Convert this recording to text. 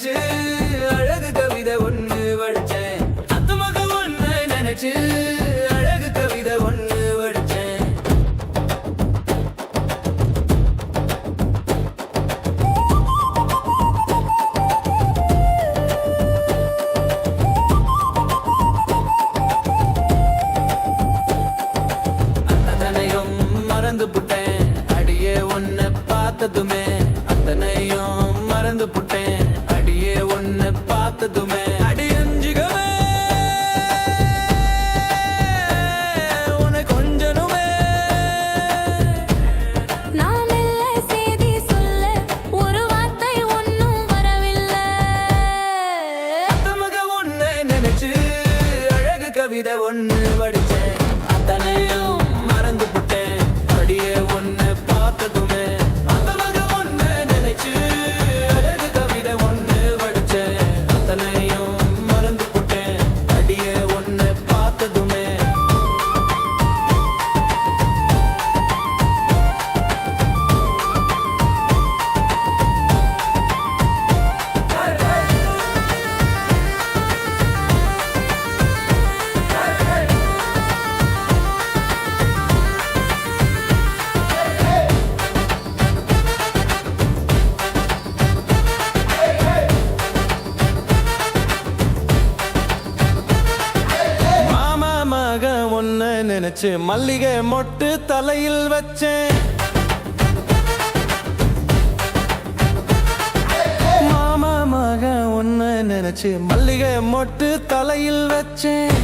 நினைச்சு அழகு கவிதை ஒண்ணு வடிச்சேன். அத்த மக ஒண்ணு நினைச்சு அழகு கவிதை ஒண்ணு வடிச்சேன். அத்தனையும் மறந்து புட்டேன் அடியே ஒன்ன பார்த்ததுமே. அத்தனையும் மறந்து புட்டேன் அடியே ஒன்ன பார்த்ததுமே. அடி அஞ்சுகவே உன்னை கொஞ்சனுமே. நான் இல்லை செய்தி சொல்ல ஒரு வார்த்தை ஒன்னும் வரவில்லை. அத்த மக ஒன்னை நினைச்சு அழகு கவிதை ஒண்ணு வடிச்சேன். அத்தனையும் மறந்து புட்டேன் அடியே ஒன்ன பார்த்ததுமே. அத்த மக ஒன்னை நினைச்சு அழகு கவிதை ஒண்ணு வடிச்சேன். அத்தனையும் மறந்து புட்டேன் அடியே ஒன்ன பார்த்ததுமே. மாமா மக ஒன்ன நினைச்சு மல்லிகை மொட்டு தலையில் வச்சேன். மாமா மக ஒன்ன நினைச்சு மல்லிகை மொட்டு தலையில் வச்சேன்.